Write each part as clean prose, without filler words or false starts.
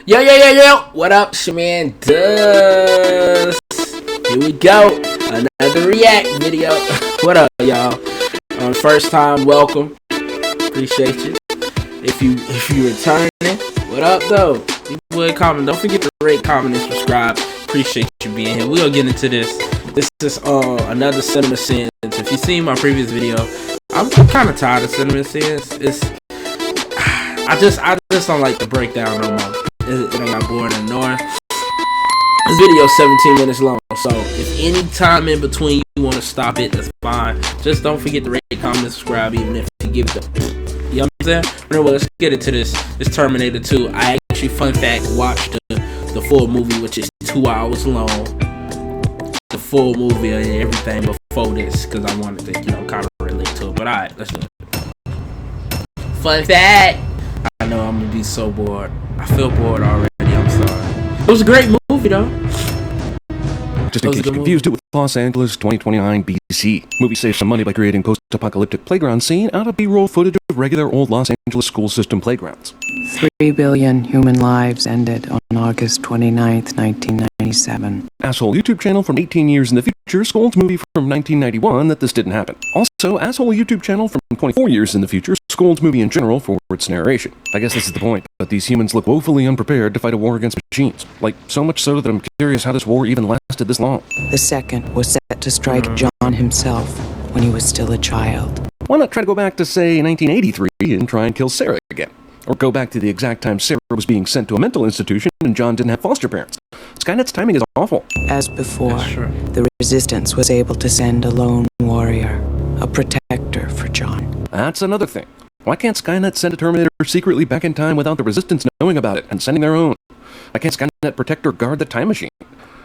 Yo, what up, it's your man Dust. Here we go, another react video. What up, y'all? First time, welcome. Appreciate you. If you returning, what up though? Leave a comment. Don't forget to rate, comment, and subscribe. Appreciate you being here. We're gonna get into this. This is another Cinema Sins. If you seen my previous video, I'm kind of tired of Cinema Sins. I just don't like the breakdown no more. It ain't got boring and annoying. This video is 17 minutes long, so if any time in between you want to stop it, that's fine. Just don't forget to rate, comment, and subscribe, even if you give it the, you know what I'm saying? Anyway, let's get into this. This Terminator 2. I actually, fun fact, watched the full movie, which is 2 hours long. The full movie and everything before this, because I wanted to, kind of relate to it. But alright, let's do it. Fun fact. I know I'm gonna be so bored. I feel bored already. I'm sorry. It was a great movie, though. Just in case you confused it with Los Angeles 2029 BC. Movie saves some money by creating post-apocalyptic playground scene out of B-roll footage of regular old Los Angeles school system playgrounds. 3 billion human lives ended on August 29th, 1997. Asshole YouTube channel from 18 years in the future scolds movie from 1991 that this didn't happen. Also, asshole YouTube channel from 24 years in the future scolds movie in general for its narration. I guess this is the point, but these humans look woefully unprepared to fight a war against machines. Like, so much so that I'm curious how this war even lasted this long. The second was set to strike John himself when he was still a child. Why not try to go back to, say, 1983 and try and kill Sarah again? Or go back to the exact time Sarah was being sent to a mental institution and John didn't have foster parents. Skynet's timing is awful. As before, the Resistance was able to send a lone warrior, a protector for John. That's another thing. Why can't Skynet send a Terminator secretly back in time without the Resistance knowing about it and sending their own? Why can't Skynet protect or guard the time machine?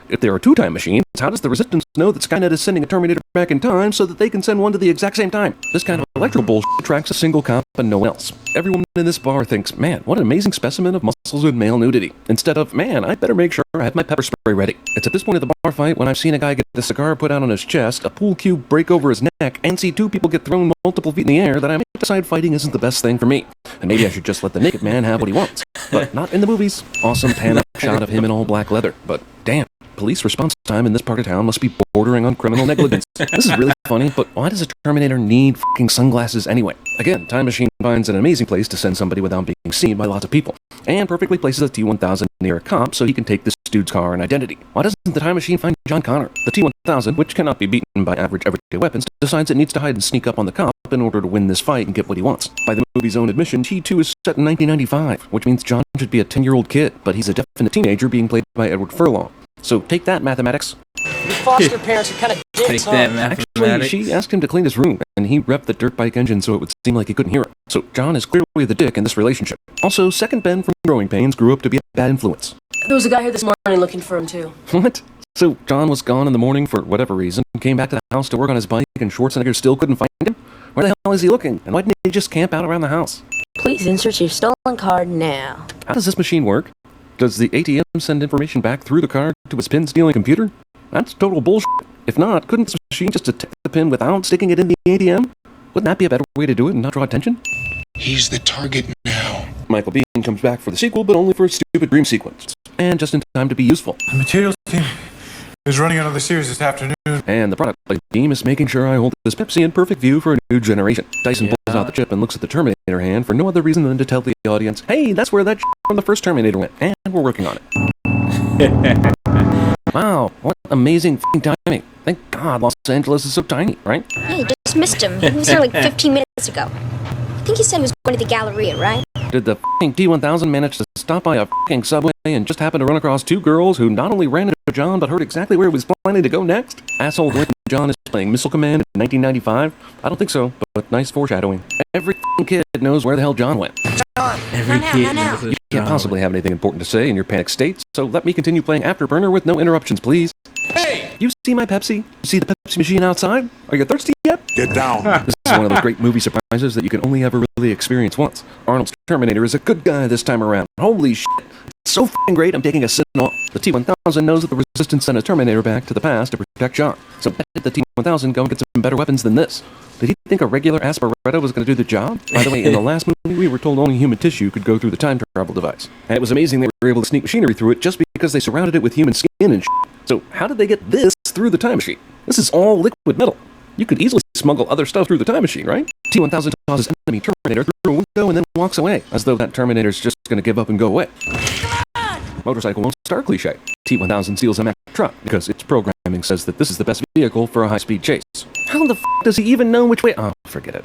If there are two time machines, how does the Resistance know that Skynet is sending a Terminator back in time so that they can send one to the exact same time? This kind of electrical bullshit attracts a single cop and no one else. Everyone in this bar thinks, man, what an amazing specimen of muscles and male nudity. Instead of, man, I better make sure I have my pepper spray ready. It's at this point of the bar fight when I've seen a guy get a cigar put out on his chest, a pool cue break over his neck, and see two people get thrown multiple feet in the air that I might decide fighting isn't the best thing for me. And maybe I should just let the naked man have what he wants. But not in the movies. Awesome pan-up shot of him in all black leather. But damn. Police response time in this part of town must be bordering on criminal negligence. This is really funny, but why does a Terminator need fucking sunglasses anyway? Again, Time Machine finds an amazing place to send somebody without being seen by lots of people, and perfectly places a T-1000 near a cop so he can take this dude's car and identity. Why doesn't the Time Machine find John Connor? The T-1000, which cannot be beaten by average everyday weapons, decides it needs to hide and sneak up on the cop in order to win this fight and get what he wants. By the movie's own admission, T2 is set in 1995, which means John should be a 10-year-old kid, but he's a definite teenager being played by Edward Furlong. So take that, mathematics. Your foster parents are kind of dicks, Take that, mathematics. Actually, she asked him to clean his room, and he revved the dirt bike engine so it would seem like he couldn't hear her. So John is clearly the dick in this relationship. Also, Second Ben from Growing Pains grew up to be a bad influence. There was a guy here this morning looking for him, too. What? So John was gone in the morning for whatever reason, came back to the house to work on his bike, and Schwarzenegger still couldn't find him? Where the hell is he looking? And why didn't he just camp out around the house? Please insert your stolen card now. How does this machine work? Does the ATM send information back through the card to his pin-stealing computer? That's total bullshit. If not, couldn't this machine just detect the pin without sticking it in the ATM? Wouldn't that be a better way to do it and not draw attention? He's the target now. Michael Biehn comes back for the sequel, but only for a stupid dream sequence. And just in time to be useful. The materials team is running another series this afternoon. And the product like Beam is making sure I hold this Pepsi in perfect view for a new generation. Tyson pulls out the chip and looks at the Terminator hand for no other reason than to tell the audience, hey, that's where that from the first Terminator went, and we're working on it. Wow, what amazing f***ing timing. Thank God Los Angeles is so tiny, right? Hey, you just missed him. He was here like 15 minutes ago. I think he said he was going to the Galleria, right? Did the f***ing T-1000 manage to stop by a f***ing subway and just happen to run across two girls who not only ran into John but heard exactly where he was planning to go next? Asshole Lincoln John is playing Missile Command in 1995? I don't think so, but nice foreshadowing. Every f***ing kid knows where the hell John went. Every kid knows You can't possibly have anything important to say in your panic state, so let me continue playing Afterburner with no interruptions, please. Hey! You see my Pepsi? You see the Pepsi machine outside? Are you thirsty yet? Get down. This is one of those great movie surprises that you can only ever really experience once. Arnold's Terminator is a good guy this time around. Holy shit. It's so f***ing great, I'm taking a sit off. The T-1000 knows that the Resistance sent a Terminator back to the past to protect John. So why did the T-1000 go and get some better weapons than this? Did he think a regular Asperetta was going to do the job? By the way, in the last movie, we were told only human tissue could go through the time travel device. And it was amazing they were able to sneak machinery through it just because they surrounded it with human skin and shit. So how did they get this through the time machine? This is all liquid metal. You could easily smuggle other stuff through the time machine, right? T-1000 tosses enemy Terminator through a window and then walks away, as though that Terminator's just going to give up and go away. Motorcycle won't start cliche. T-1000 steals a Mack truck because its programming says that this is the best vehicle for a high-speed chase. How the f*** does he even know which way? Oh, forget it.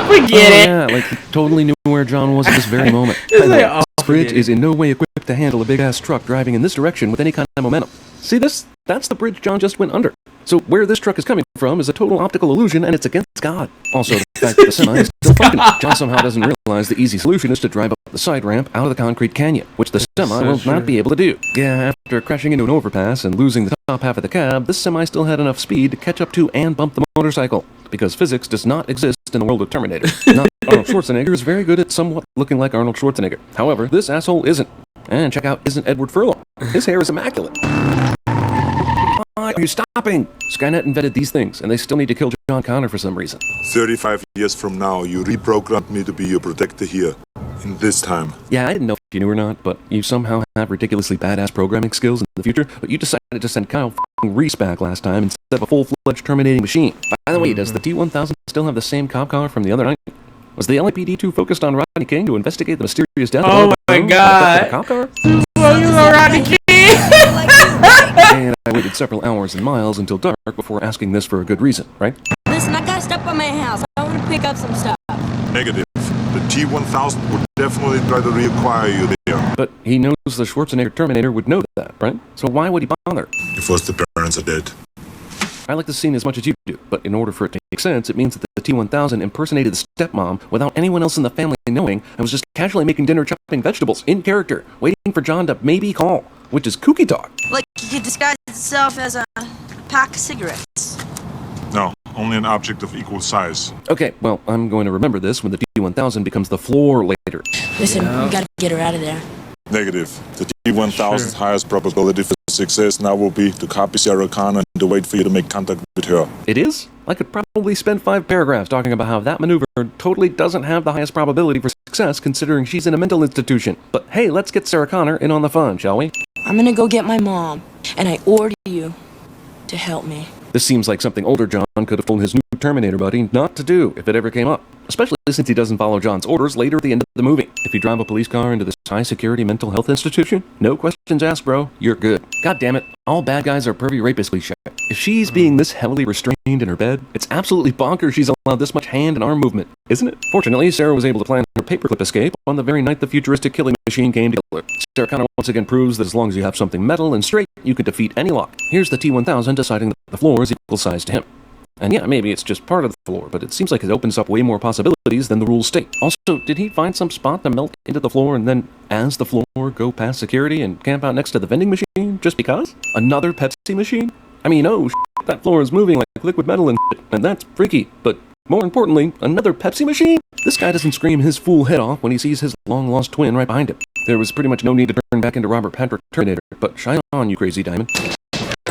Forget it. Yeah, like he totally knew where John was at this very moment. This bridge is in no way equipped to handle a big-ass truck driving in this direction with any kind of momentum. See this? That's the bridge John just went under. So where this truck is coming from is a total optical illusion, and it's against God. Also, the fact that the semi is still fucking John somehow doesn't realize the easy solution is to drive up the side ramp out of the concrete canyon, which the semi will not be able to do. Yeah, after crashing into an overpass and losing the top half of the cab, this semi still had enough speed to catch up to and bump the motorcycle, because physics does not exist in the world of Terminator. Not Arnold Schwarzenegger is very good at somewhat looking like Arnold Schwarzenegger. However, this asshole isn't. And check out Isn't Edward Furlong. His hair is immaculate. Why are you stopping? Skynet invented these things, and they still need to kill John Connor for some reason. 35 years from now, you reprogrammed me to be your protector here. In this time. Yeah, I didn't know if you knew or not, but you somehow have ridiculously badass programming skills in the future, but you decided to send Kyle f***ing Reese back last time instead of a full-fledged terminating machine. By the way, does the T-1000 still have the same cop car from the other night? Was the LAPD too focused on Rodney King to investigate the mysterious death of my god. The cop car? Rodney King. And I waited several hours and miles until dark before asking this for a good reason, right? Listen, I gotta step by my house. I want to pick up some stuff. Negative. The T-1000 would definitely try to reacquire you there. But he knows the Schwarzenegger Terminator would know that, right? So why would he bother? If the parents are dead. I like this scene as much as you do, but in order for it to make sense, it means that the T-1000 impersonated the stepmom without anyone else in the family knowing and was just casually making dinner chopping vegetables in character, waiting for John to maybe call, which is kooky talk. Like it could disguise itself as a pack of cigarettes. No, only an object of equal size. Okay, well, I'm going to remember this when the T-1000 becomes the floor later. Listen, we gotta get her out of there. Negative. The T-1000's highest probability for success now will be to copy Sarah Connor and to wait for you to make contact with her. It is? I could probably spend 5 paragraphs talking about how that maneuver totally doesn't have the highest probability for success considering she's in a mental institution. But hey, let's get Sarah Connor in on the fun, shall we? I'm gonna go get my mom, and I order you to help me. This seems like something older John could have told his new Terminator buddy not to do if it ever came up. Especially since he doesn't follow John's orders later at the end of the movie. If you drive a police car into this high-security mental health institution, no questions asked, bro, you're good. God damn it, all bad guys are pervy rapist cliche. If she's being this heavily restrained in her bed, it's absolutely bonkers she's allowed this much hand and arm movement, isn't it? Fortunately, Sarah was able to plan her paperclip escape on the very night the futuristic killing machine came to kill her. Sarah Connor once again proves that as long as you have something metal and straight, you can defeat any lock. Here's the T-1000 deciding that the floor is equal size to him. And yeah, maybe it's just part of the floor, but it seems like it opens up way more possibilities than the rules state. Also, did he find some spot to melt into the floor and then, as the floor, go past security and camp out next to the vending machine just because? Another Pepsi machine? I mean, oh, that floor is moving like liquid metal and shit, and that's freaky. But more importantly, another Pepsi machine? This guy doesn't scream his fool head off when he sees his long-lost twin right behind him. There was pretty much no need to turn back into Robert Patrick Terminator, but shine on, you crazy diamond.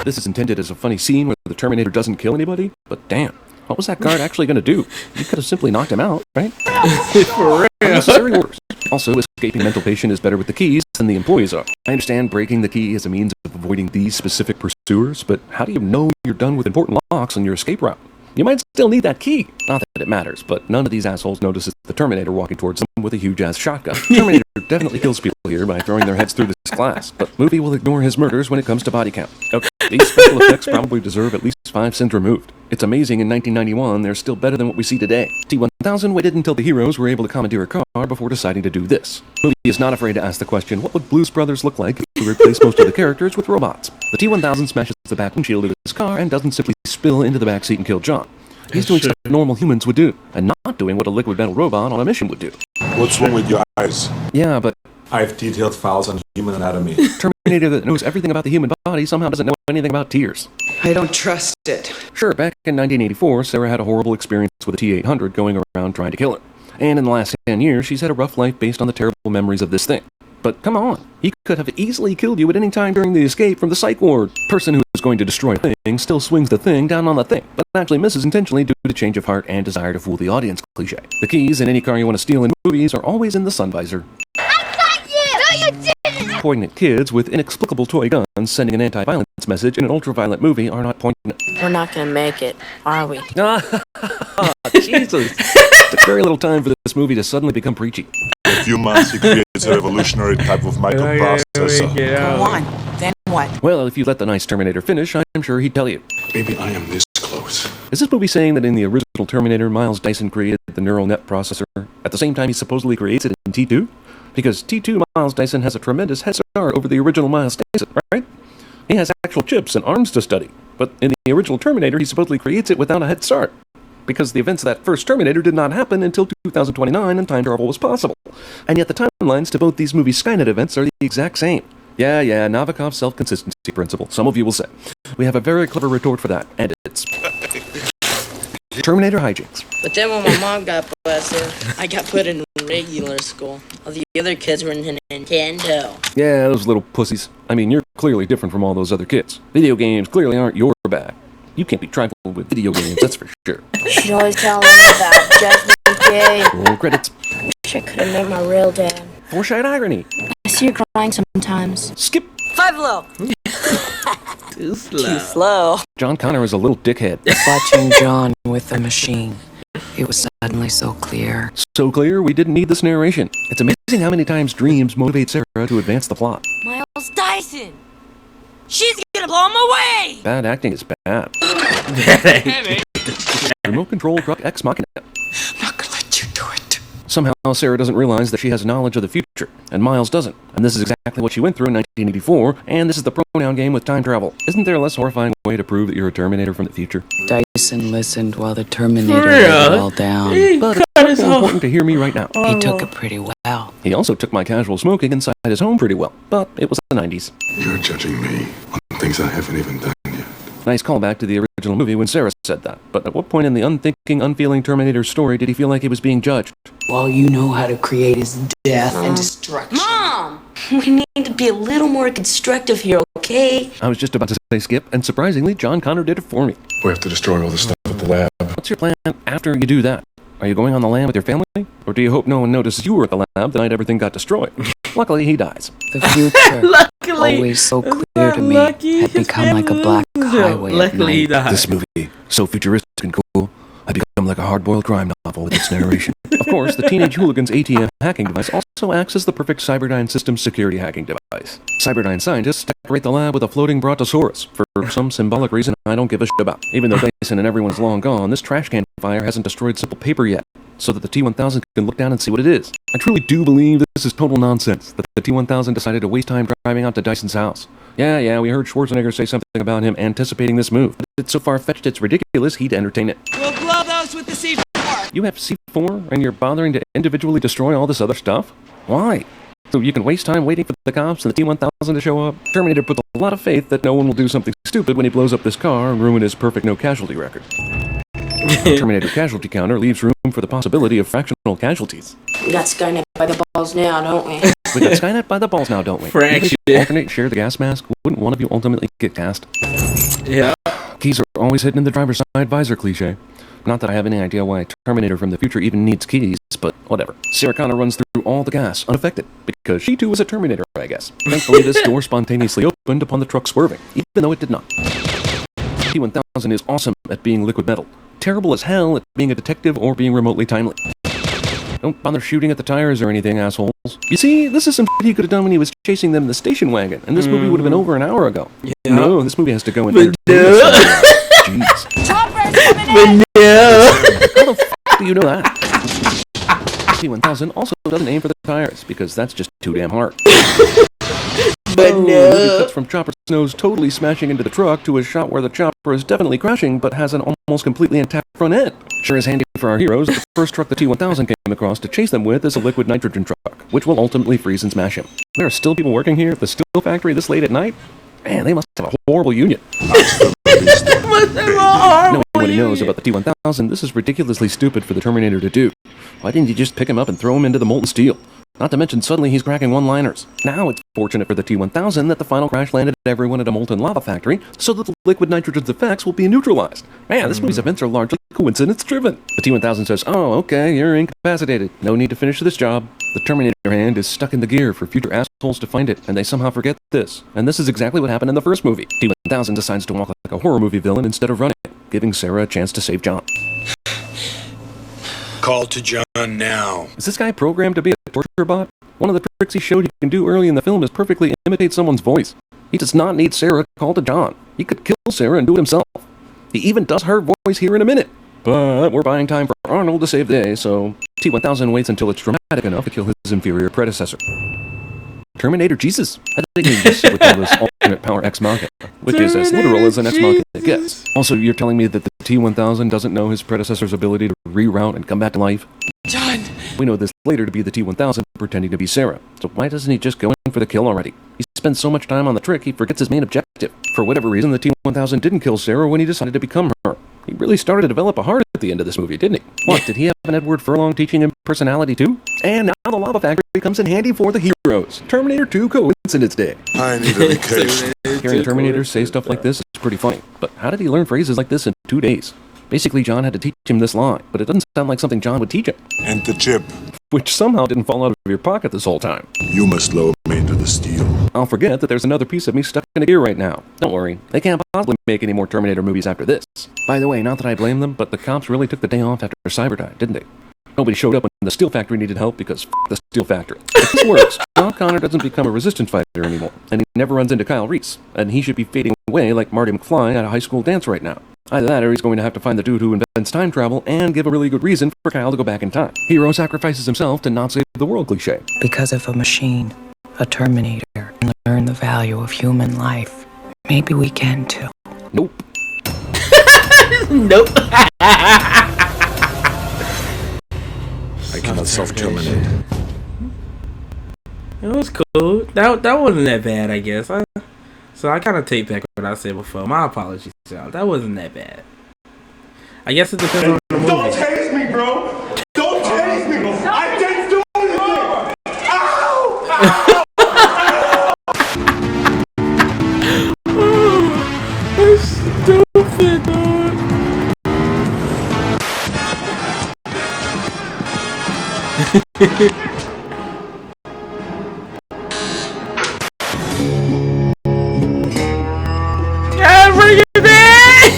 This is intended as a funny scene where the Terminator doesn't kill anybody, but damn, what was that guard actually going to do? You could have simply knocked him out, right? For real. Unnecessary orders. Also, escaping mental patient is better with the keys than the employees are. I understand breaking the key is a means of avoiding these specific pursuers, but how do you know you're done with important locks on your escape route? You might still need that key. Not that it matters, but none of these assholes notices the Terminator walking towards them with a huge-ass shotgun. Terminator definitely kills people here by throwing their heads through this glass, but movie will ignore his murders when it comes to body count. Okay, these special effects probably deserve at least 5 cents removed. It's amazing in 1991 they're still better than what we see today. T-1000 waited until the heroes were able to commandeer a car before deciding to do this. Movie is not afraid to ask the question, what would Blues Brothers look like if we replaced most of the characters with robots? The T-1000 smashes the back windshield of his car and doesn't simply spill into the backseat and kill John. He's doing stuff normal humans would do, and not doing what a liquid metal robot on a mission would do. What's wrong with your eyes? Yeah, but I have detailed files on human anatomy. Terminator that knows everything about the human body somehow doesn't know anything about tears. I don't trust it. Sure, back in 1984, Sarah had a horrible experience with a T-800 going around trying to kill her. And in the last 10 years, she's had a rough life based on the terrible memories of this thing. But come on, he could have easily killed you at any time during the escape from the psych ward. Person who is going to destroy a thing still swings the thing down on the thing, but actually misses intentionally due to change of heart and desire to fool the audience cliché. The keys in any car you want to steal in movies are always in the sun visor. I got you! No, you didn't! Poignant kids with inexplicable toy guns sending an anti-violence message in an ultra-violent movie are not poignant. We're not gonna make it, are we? Jesus. Took very little time for this movie to suddenly become preachy. In a few months, he creates a revolutionary type of microprocessor. Go on. Then what? Well, if you let the nice Terminator finish, I'm sure he'd tell you. Baby, I am this close. Is this movie saying that in the original Terminator, Miles Dyson created the neural net processor at the same time he supposedly creates it in T2? Because T2 Miles Dyson has a tremendous head start over the original Miles Dyson, right? He has actual chips and arms to study. But in the original Terminator, he supposedly creates it without a head start. Because the events of that first Terminator did not happen until 2029 and time travel was possible. And yet the timelines to both these movie Skynet events are the exact same. Yeah, Novikov's self-consistency principle, some of you will say. We have a very clever retort for that, and it's Terminator hijinks. But then when my mom got busted, I got put in regular school. All the other kids were in Nintendo. Yeah, those little pussies. I mean, you're clearly different from all those other kids. Video games clearly aren't your bag. You can't be trifled with video games, that's for sure. She's always telling me about Judgment Day. Roll credits. Wish I could have met my real dad. Foreshade irony. I see her crying sometimes. Skip. 5 low. Too slow. Too slow. John Connor is a little dickhead. Watching John with the machine. It was suddenly so clear. So clear, we didn't need this narration. It's amazing how many times dreams motivate Sarah to advance the plot. Miles Dyson. She's gonna blow him away. Bad acting is bad. Remote control truck ex machina. I'm not gonna let you do it. Somehow Sarah doesn't realize that she has knowledge of the future, and Miles doesn't. And this is exactly what she went through in 1984, and this is the pronoun game with time travel. Isn't there a less horrifying way to prove that you're a Terminator from the future? Dyson listened while the Terminator laid it all down. But it's important to hear me right now. He took it pretty well. He also took my casual smoking inside his home pretty well, but it was the 90s. You're judging me on things I haven't even done yet. Nice callback to the original movie when Sarah said that, but at what point in the unthinking, unfeeling Terminator story did he feel like he was being judged? Well, you know how to create his death and destruction. Mom! We need to be a little more constructive here, okay? I was just about to say skip, and surprisingly, John Connor did it for me. We have to destroy all the stuff at the lab. What's your plan after you do that? Are you going on the lam with your family? Or do you hope no one notices you were at the lab the night everything got destroyed? Luckily, he dies. The future, always so clear to me, had become like a black highway at night. This movie, so futuristic and cool, had become like a hard-boiled crime novel with its narration. Of course, the teenage hooligan's ATM hacking device also acts as the perfect Cyberdyne system's security hacking device. Cyberdyne scientists decorate the lab with a floating brontosaurus for some symbolic reason I don't give a shit about. Even though Dyson and everyone's long gone, this trash can fire hasn't destroyed simple paper yet, so that the T-1000 can look down and see what it is. I truly do believe this is total nonsense, that the T-1000 decided to waste time driving out to Dyson's house. Yeah, we heard Schwarzenegger say something about him anticipating this move. It's so far-fetched it's ridiculous he'd entertain it. We'll blow those with the C4. You have C4, and you're bothering to individually destroy all this other stuff? Why? So you can waste time waiting for the cops and the T-1000 to show up? Terminator puts a lot of faith that no one will do something stupid when he blows up this car and ruin his perfect no-casualty record. Terminator casualty counter leaves room for the possibility of fractional casualties. We got Skynet by the balls now, don't we? We got Skynet by the balls now, don't we? Fraction. If you alternate share the gas mask, wouldn't one of you ultimately get cast? Yeah. Keys are always hidden in the driver's side visor cliche. Not that I have any idea why a Terminator from the future even needs keys, but whatever. Sarah Connor runs through all the gas, unaffected, because she too was a Terminator, I guess. Thankfully, this door spontaneously opened upon the truck swerving, even though it did not. T-1000 is awesome at being liquid metal. Terrible as hell at being a detective or being remotely timely. Don't bother shooting at the tires or anything, assholes. You see, this is some shit he could have done when he was chasing them in the station wagon, and this movie would have been over an hour ago. Yeah. No, this movie has to go in. Jeez. Chopper's coming in! How the f*** do you know that? T-1000 also doesn't aim for the tires, because that's just too damn hard. But The movie cuts from Chopper's nose totally smashing into the truck to a shot where the chopper is definitely crashing, but has an almost completely intact front end. Sure is handy for our heroes that the first truck the T-1000 came across to chase them with is a liquid nitrogen truck, which will ultimately freeze and smash him. There are still people working here at the steel factory this late at night? Man, they must have a horrible union. Nobody knows about the T-1000, this is ridiculously stupid for the Terminator to do. Why didn't you just pick him up and throw him into the molten steel? Not to mention, suddenly he's cracking one-liners. Now it's fortunate for the T-1000 that the final crash landed everyone at a molten lava factory, so that the liquid nitrogen's effects will be neutralized. Man, this movie's events are largely coincidence-driven. The T-1000 says, oh, okay, you're incapacitated. No need to finish this job. The Terminator hand is stuck in the gear for future assholes to find it, and they somehow forget this. And this is exactly what happened in the first movie. T-1000 decides to walk like a horror movie villain instead of running, giving Sarah a chance to save John. Call to John now. Is this guy programmed to be a torture bot? One of the tricks he showed he can do early in the film is perfectly imitate someone's voice. He does not need Sarah to call to John. He could kill Sarah and do it himself. He even does her voice here in a minute. But we're buying time for Arnold to save the day, so T-1000 waits until it's dramatic enough to kill his inferior predecessor. Terminator Jesus. I think he just with all this alternate power ex machina, which is as literal as an ex machina gets. Also, you're telling me that the T-1000 doesn't know his predecessor's ability to reroute and come back to life? John! We know this later to be the T-1000 pretending to be Sarah. So why doesn't he just go in for the kill already? He spends so much time on the trick, he forgets his main objective. For whatever reason, the T-1000 didn't kill Sarah when he decided to become her. He really started to develop a heart at the end of this movie, didn't he? What, did he have an Edward Furlong teaching him personality too? And now the lava factory comes in handy for the heroes. Terminator 2 Coincidence Day. I need a vacation. Hearing Terminator say stuff like this is pretty funny, but how did he learn phrases like this in 2 days? Basically, John had to teach him this line, but it doesn't sound like something John would teach him. And the chip. Which somehow didn't fall out of your pocket this whole time. You must lower me into the steel. I'll forget that there's another piece of me stuck in a gear right now. Don't worry, they can't possibly make any more Terminator movies after this. By the way, not that I blame them, but the cops really took the day off after Cyber died, didn't they? Nobody showed up when the steel factory needed help because the steel factory. If this works, John Connor doesn't become a resistance fighter anymore, and he never runs into Kyle Reese, and he should be fading away like Marty McFly at a high school dance right now. Either that, or he's going to have to find the dude who invents time travel and give a really good reason for Kyle to go back in time. Hero sacrifices himself to not save the world cliché. Because if a machine, a Terminator, can learn the value of human life, maybe we can too. Nope. Nope. I cannot self-terminate. It was cool. That wasn't that bad, I guess. So I kind of take back what I said before. My apologies, y'all. That wasn't that bad. I guess it depends on the movie. Don't tase me, bro! Don't tase me! I didn't do anything! Ow! That's stupid, dog. Yeah, bring it back!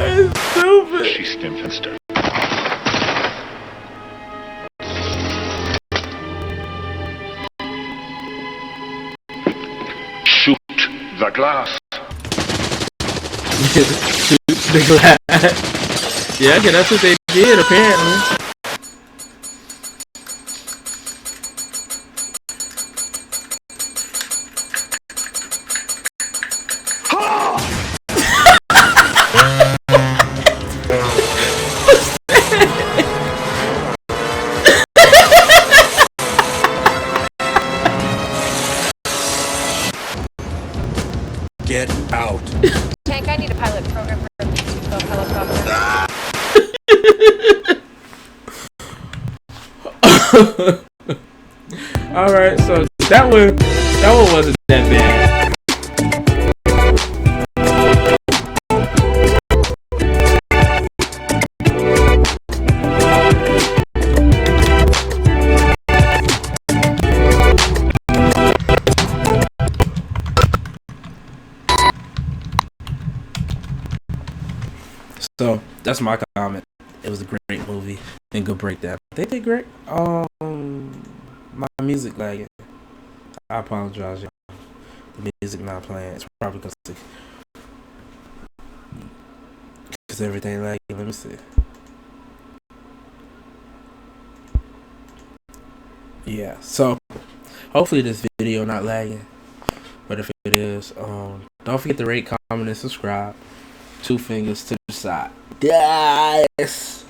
It's stupid. Systemfenster. Shoot the glass. Shoot the glass. Yeah, okay, that's what they did, apparently. Get out. Tank, I need a pilot program for a P-2 helicopter. Alright, so that one wasn't that bad. So that's my comment. It was a great movie and good breakdown. They did great. My music lagging. I apologize, y'all. The music not playing. It's probably because everything lagging. Let me see. Yeah. So hopefully this video not lagging. But if it is, don't forget to rate, comment, and subscribe. 2 fingers to the side. Yes.